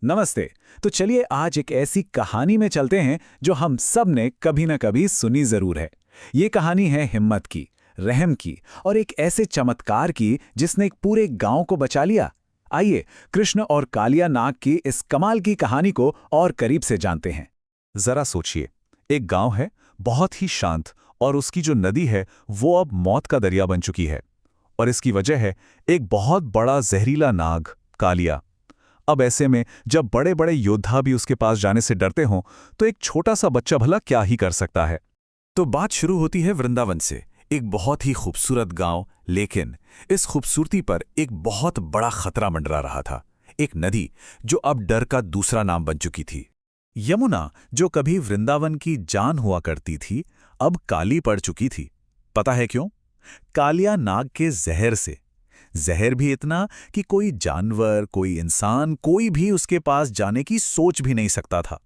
नमस्ते। तो चलिए आज एक ऐसी कहानी में चलते हैं जो हम सब ने कभी न कभी सुनी जरूर है। ये कहानी है हिम्मत की, रहम की और एक ऐसे चमत्कार की जिसने एक पूरे गांव को बचा लिया। आइए कृष्ण और कालिया नाग की इस कमाल की कहानी को और करीब से जानते हैं। जरा सोचिए, एक गांव है, बहुत ही शांत, और उसकी जो नदी है वो अब मौत का दरिया बन चुकी है। और इसकी वजह है एक बहुत बड़ा जहरीला नाग, कालिया। अब ऐसे में जब बड़े बड़े योद्धा भी उसके पास जाने से डरते हों, तो एक छोटा सा बच्चा भला क्या ही कर सकता है। तो बात शुरू होती है वृंदावन से, एक बहुत ही खूबसूरत गांव। लेकिन इस खूबसूरती पर एक बहुत बड़ा खतरा मंडरा रहा था। एक नदी जो अब डर का दूसरा नाम बन चुकी थी। यमुना, जो कभी वृंदावन की जान हुआ करती थी, अब काली पड़ चुकी थी। पता है क्यों? कालिया नाग के जहर से। जहर भी इतना कि कोई जानवर, कोई इंसान, कोई भी उसके पास जाने की सोच भी नहीं सकता था।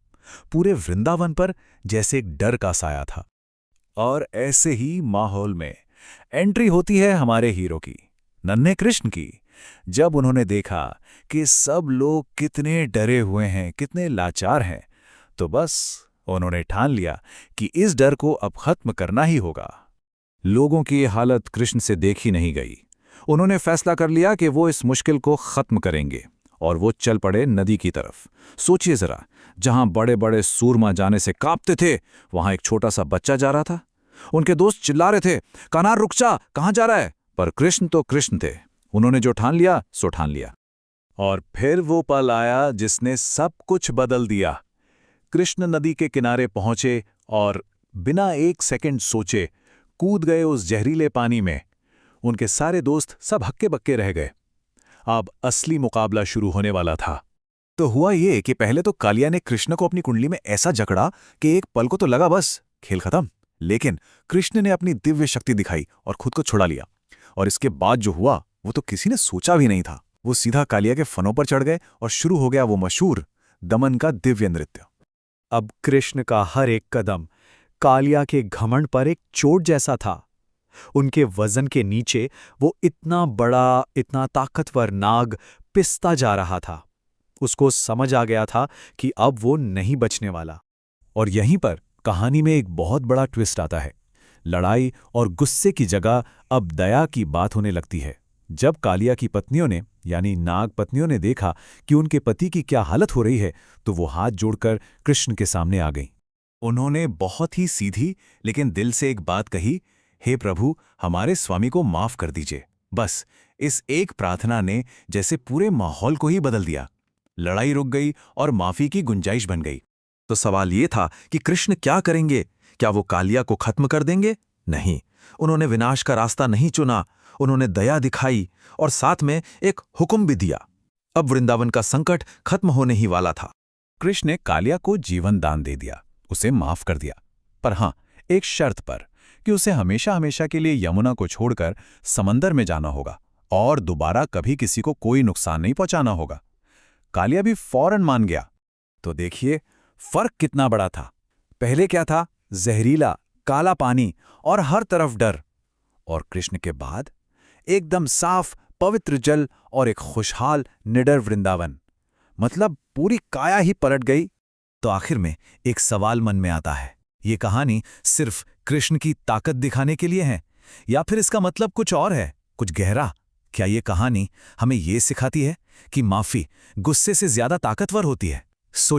पूरे वृंदावन पर जैसे एक डर का साया था। और ऐसे ही माहौल में एंट्री होती है हमारे हीरो की, नन्हे कृष्ण की। जब उन्होंने देखा कि सब लोग कितने डरे हुए हैं, कितने लाचार हैं, तो बस उन्होंने ठान लिया कि इस डर को अब खत्म करना ही होगा। लोगों की ये हालत कृष्ण से देखी नहीं गई। उन्होंने फैसला कर लिया कि वो इस मुश्किल को खत्म करेंगे, और वो चल पड़े नदी की तरफ। सोचिए जरा, जहां बड़े बड़े सूरमा जाने से कांपते थे, वहां एक छोटा सा बच्चा जा रहा था। उनके दोस्त चिल्ला रहे थे, कान्हा रुक जा, कहां जा रहा है? पर कृष्ण तो कृष्ण थे। उन्होंने जो ठान लिया सो ठान लिया। और फिर वो पल आया जिसने सब कुछ बदल दिया। कृष्ण नदी के किनारे पहुंचे और बिना एक सेकंड सोचे कूद गए उस जहरीले पानी में। उनके सारे दोस्त सब हक्के बक्के रह गए। अब असली मुकाबला शुरू होने वाला था। तो हुआ ये कि पहले तो कालिया ने कृष्ण को अपनी कुंडली में ऐसा जकड़ा कि एक पल को तो लगा बस खेल खत्म। लेकिन कृष्ण ने अपनी दिव्य शक्ति दिखाई और खुद को छुड़ा लिया। और इसके बाद जो हुआ वो तो किसी ने सोचा भी नहीं था। वो सीधा कालिया के फनों पर चढ़ गए और शुरू हो गया वो मशहूर दमन का दिव्य नृत्य। अब कृष्ण का हर एक कदम कालिया के घमंड पर एक चोट जैसा था। उनके वजन के नीचे वो इतना बड़ा, इतना ताकतवर नाग पिसता जा रहा था। उसको समझ आ गया था कि अब वो नहीं बचने वाला। और यहीं पर कहानी में एक बहुत बड़ा ट्विस्ट आता है। लड़ाई और गुस्से की जगह अब दया की बात होने लगती है। जब कालिया की पत्नियों ने, यानी नाग पत्नियों ने देखा कि उनके पति की क्या हालत हो रही है, तो वो हाथ जोड़कर कृष्ण के सामने आ गईं। उन्होंने बहुत ही सीधी लेकिन दिल से एक बात कही, हे प्रभु, हमारे स्वामी को माफ कर दीजिए। बस इस एक प्रार्थना ने जैसे पूरे माहौल को ही बदल दिया। लड़ाई रुक गई और माफी की गुंजाइश बन गई। तो सवाल ये था कि कृष्ण क्या करेंगे? क्या वो कालिया को खत्म कर देंगे? नहीं, उन्होंने विनाश का रास्ता नहीं चुना। उन्होंने दया दिखाई और साथ में एक हुक्म भी दिया। अब वृंदावन का संकट खत्म होने ही वाला था। कृष्ण ने कालिया को जीवन दान दे दिया, उसे माफ कर दिया। पर हां, एक शर्त पर, कि उसे हमेशा हमेशा के लिए यमुना को छोड़कर समंदर में जाना होगा और दोबारा कभी किसी को कोई नुकसान नहीं पहुंचाना होगा। कालिया भी फौरन मान गया। तो देखिए फर्क कितना बड़ा था। पहले क्या था? जहरीला काला पानी और हर तरफ डर। और कृष्ण के बाद एकदम साफ पवित्र जल और एक खुशहाल निडर वृंदावन। मतलब पूरी काया ही पलट गई। तो आखिर में एक सवाल मन में आता है, ये कहानी सिर्फ कृष्ण की ताकत दिखाने के लिए है, या फिर इसका मतलब कुछ और है, कुछ गहरा? क्या ये कहानी हमें ये सिखाती है कि माफी गुस्से से ज्यादा ताकतवर होती है? सोच